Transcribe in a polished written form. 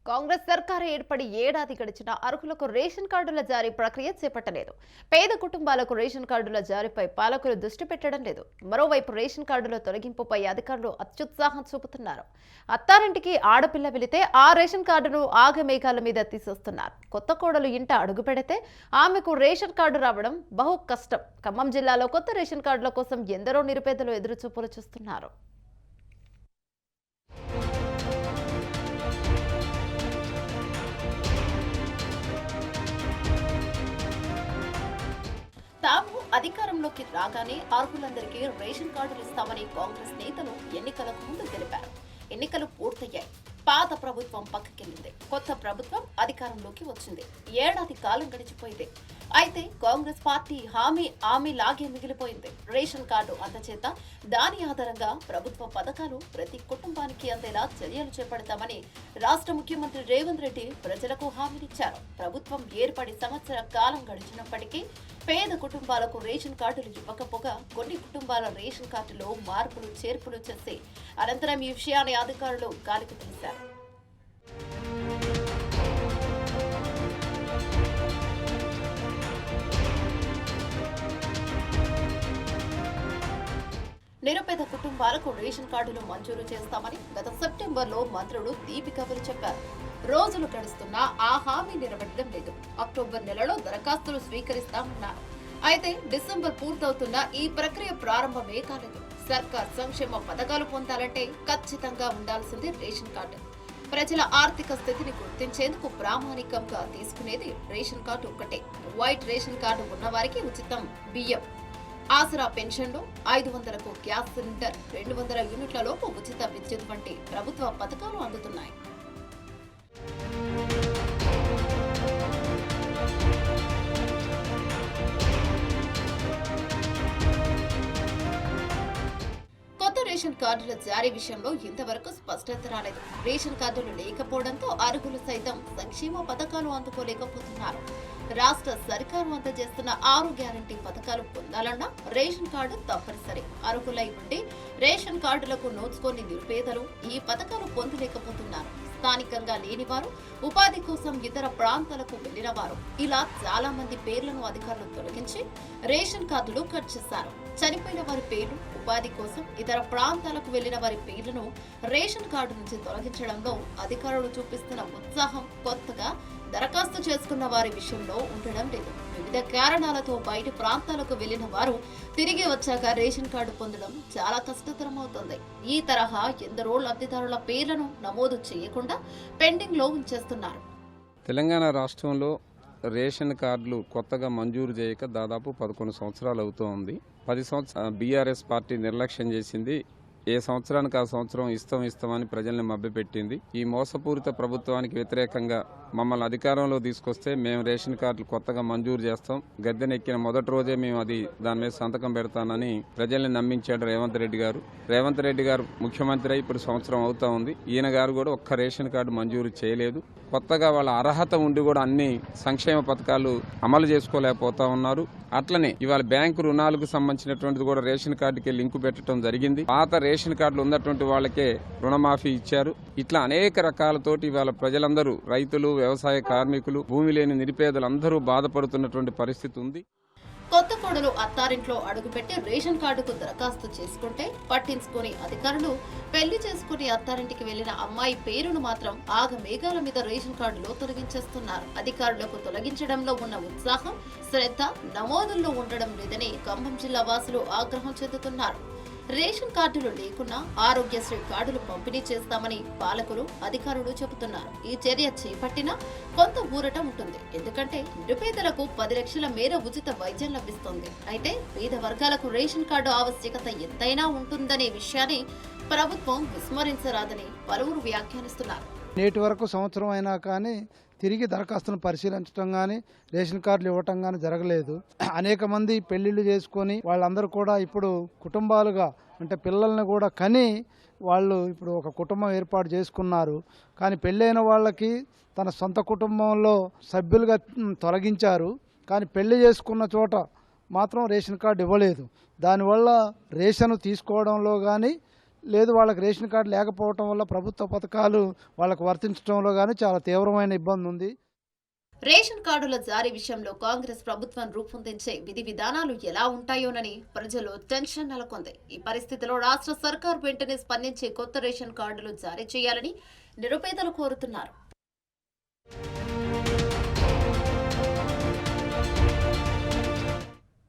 కాంగ్రెస్ సర్కారు ఏర్పడి ఏడాది గడిచినా అర్హులకు రేషన్ కార్డుల జారీ ప్రక్రియ చేపట్టలేదు. పేద కుటుంబాలకు రేషన్ కార్డుల జారీపై పాలకులు దృష్టి పెట్టడం లేదు. మరోవైపు రేషన్ కార్డుల తొలగింపుపై అధికారులు అత్యుత్సాహం చూపుతున్నారు. అత్తారింటికి ఆడపిల్ల వెళితే ఆ రేషన్ కార్డును ఆగమేఘాల మీద తీసేస్తున్నారు. కొత్త కోడలు ఇంట అడుగు పెడితే ఆమెకు రేషన్ కార్డు రావడం బహు కష్టం. ఖమ్మం జిల్లాలో కొత్త రేషన్ కార్డుల కోసం ఎందరో నిరుపేదలు ఎదురుచూపులు చూస్తున్నారు. తాము అధికారంలోకి రాగానే అర్హులందరికీ రేషన్ కార్డులు ఇస్తామని కాంగ్రెస్ నేతలు ఎన్నికలకు ముందు తెలిపారు. ఎన్నికలు పూర్తయ్యాయి. పాత ప్రభుత్వం పక్కకెళ్లింది. కొత్త ప్రభుత్వం అధికారంలోకి వచ్చింది. ఏడాది కాలం గడిచిపోయింది. అయితే కాంగ్రెస్ పార్టీ హామీ లాగే మిగిలిపోయింది. రేషన్ కార్డు అందచేత దాని ఆధారంగా ప్రభుత్వ పథకాలు ప్రతి కుటుంబానికి అందేలా చర్యలు చేపడతామని రాష్ట్ర ముఖ్యమంత్రి రేవంత్ రెడ్డి ప్రజలకు హామీనిచ్చారు. ప్రభుత్వం ఏర్పడి సంవత్సర కాలం గడిచినప్పటికీ పేద కుటుంబాలకు రేషన్ కార్డులు ఇవ్వకపోగా కొన్ని కుటుంబాల రేషన్ కార్డులో మార్పులు చేర్పులు చేసి అనంతరం ఈ విషయాన్ని అధికారులు గాలికి తీశారు. నిరుపేద కుటుంబాలకు రేషన్ కార్డులు మంజూరు చేస్తామని గత సెప్టెంబర్లో మంత్రులు తీపి కబురు చెప్పారు. రోజులు గడుస్తున్నా ఆ హామీ నెరవేరడం లేదు. అక్టోబర్ నెలలో దరఖాస్తులు స్వీకరిస్తామన్నారు. అయితే డిసెంబర్ పూర్తవుతున్నా ఈ ప్రక్రియ ప్రారంభమే కాలేదు. సర్కార్ సంక్షేమ పథకాలు పొందాలంటే ఖచ్చితంగా ఉండాల్సింది రేషన్ కార్డు. ప్రజల ఆర్థిక స్థితిని గుర్తించేందుకు ప్రామాణికంగా తీసుకునేది రేషన్ కార్డు ఒక్కటే. వైట్ రేషన్ కార్డు ఉన్నవారికి ఉచితం బియ్యం, ఆసరా పెన్షన్లు, 500కు గ్యాస్ సిలిండర్, 200 యూనిట్లలోపు ఉచిత విద్యుత్ వంటి ప్రభుత్వ పథకాలు అందుతున్నాయి. కొత్త రేషన్ కార్డుల జారీ విషయంలో ఇంతవరకు స్పష్టత రాలేదు. రేషన్ కార్డులు లేకపోవడంతో అర్హులు సైతం సంక్షేమ పథకాలు అందుకోలేకపోతున్నారు. రాష్ట్ర సర్కారు అందజేస్తున్న 6 గ్యారంటీ పథకాలు పొందాలన్నా రేషన్ కార్డు తప్పనిసరి. అర్హులై ఉండి రేషన్ కార్డులకు నోచుకొని నిరుపేదలు ఈ పథకాలు పొందలేకపోతున్నారు. స్థానికంగా లేనివారు, ఉపాధి కోసం ఇతర ప్రాంతాలకు వెళ్లిన వారు, ఇలా చాలా మంది పేర్లను అధికారులు తొలగించి రేషన్ కార్డులు కట్ చేశారు. చనిపోయిన వారి పేర్లు, ఉపాధి కోసం ఇతర ప్రాంతాలకు వెళ్లిన వారి పేర్లను రేషన్ కార్డు నుంచి తొలగించడంలో అధికారులు చూపిస్తున్న ఉత్సాహం కొత్తగా దరఖాస్తు చేసుకున్న వారి విషయంలో ఉండడం లేదు. వివిధ కారణాలతో బయట ప్రాంతాలకు వెళ్లిన వారు తిరిగి వచ్చాక రేషన్ కార్డు పొందడం చాలా కష్టతరమవుతుంది. ఈ తరహా ఎందరో లబ్ధిదారుల పేర్లను నమోదు చేయకుండా పెండింగ్ లో ఉంచేస్తున్నారు. తెలంగాణ రాష్ట్రంలో రేషన్ కార్డులు కొత్తగా మంజూరు చేయక దాదాపు 11 సంవత్సరాలు అవుతోంది. 10 సంవత్సరాలు బీఆర్ఎస్ పార్టీ నిర్లక్ష్యం చేసింది. ఏ సంవత్సరానికి ఆ సంవత్సరం ఇస్తామని ప్రజల్ని మభ్యపెట్టింది. ఈ మోసపూరిత ప్రభుత్వానికి వ్యతిరేకంగా మమ్మల్ని అధికారంలో తీసుకొస్తే మేము రేషన్ కార్డులు కొత్తగా మంజూరు చేస్తాం, గద్దెనెక్కిన మొదటి రోజే మేము దాని మీద సంతకం పెడతానని ప్రజల్ని నమ్మించాడు రేవంత్ రెడ్డి గారు. రేవంత్ రెడ్డి గారు ముఖ్యమంత్రి అయి ఇప్పుడు సంవత్సరం అవుతా ఉంది. ఈయన గారు కూడా ఒక్క రేషన్ కార్డు మంజూరు చేయలేదు. కొత్తగా వాళ్ళ అర్హత ఉండి కూడా అన్ని సంక్షేమ పథకాలు అమలు చేసుకోలేకపోతా ఉన్నారు. అట్లనే ఇవాళ బ్యాంకు రుణాలకు సంబంధించినటువంటిది కూడా రేషన్ కార్డుకి లింకు పెట్టడం జరిగింది. పాత రేషన్ కార్డులు ఉన్నటువంటి వాళ్ళకే రుణమాఫీ ఇచ్చారు. ఇట్లా అనేక రకాలతోటి ఇవాళ ప్రజలందరూ, రైతులు, వ్యవసాయ కార్మికులు, భూమి లేని నిరుపేదలందరూ బాధపడుతున్నటువంటి పరిస్థితి ఉంది. కొత్త కోడలు అత్తారింట్లో అడుగుపెట్టి రేషన్ కార్డుకు దరఖాస్తు చేసుకుంటే పట్టించుకుని అధికారులు పెళ్లి చేసుకుని అత్తారింటికి వెళ్లిన అమ్మాయి పేరును మాత్రం ఆగమేఘాల మీద రేషన్ కార్డులో తొలగించేస్తున్నారు. అధికారులకు తొలగించడంలో ఉన్న ఉత్సాహం, శ్రద్ధ నమోదుల్లో ఉండడం లేదని ఖమ్మం జిల్లా వాసులు ఆగ్రహం చెందుతున్నారు. రేషన్ కార్డులు లేకున్నా ఆరోగ్యశ్రీ కార్డులు పంపిణీ చేస్తామని పాలకులు, అధికారులు చెబుతున్నారు. ఈ చర్య చేపట్టినా కొంత ఊరట ఉంటుంది. ఎందుకంటే నిరుపేదలకు 10 లక్షల మేర ఉచిత వైద్యం లభిస్తుంది. అయితే పేద వర్గాలకు రేషన్ కార్డు ఆవశ్యకత ఎంతైనా ఉంటుందనే విషయాన్ని ప్రభుత్వం విస్మరించరాదని పలువురు వ్యాఖ్యానిస్తున్నారు. నేటి వరకు సంవత్సరం అయినా కానీ తిరిగి దరఖాస్తును పరిశీలించడం కానీ రేషన్ కార్డులు ఇవ్వటం కానీ జరగలేదు. అనేక మంది పెళ్లిళ్ళు చేసుకొని వాళ్ళందరూ కూడా ఇప్పుడు కుటుంబాలుగా, అంటే పిల్లల్ని కూడా కని వాళ్ళు ఇప్పుడు ఒక కుటుంబం ఏర్పాటు చేసుకున్నారు. కానీ పెళ్ళైన వాళ్ళకి తన సొంత కుటుంబంలో సభ్యులుగా తొలగించారు. కానీ పెళ్లి చేసుకున్న చోట మాత్రం రేషన్ కార్డు ఇవ్వలేదు. దానివల్ల రేషన్ తీసుకోవడంలో కానీ లేదు వాళ్ళకి రేషన్ కార్డు లేకపోవటం వల్ల ప్రభుత్వ పథకాలు వాళ్ళకు వర్తించడంలో కానీ చాలా తీవ్రమైన ఇబ్బంది ఉంది. రేషన్ కార్డుల జారీ విషయంలో కాంగ్రెస్ ప్రభుత్వం రూపొందించే విధి విధానాలు ఎలా ఉంటాయోనని ప్రజలు టెన్షన్ నెలకొంది. ఈ పరిస్థితిలో రాష్ట్ర సర్కార్ వెంటనే స్పందించి కొత్త రేషన్ కార్డులు జారీ చేయాలని నిరుపేదలు కోరుతున్నారు.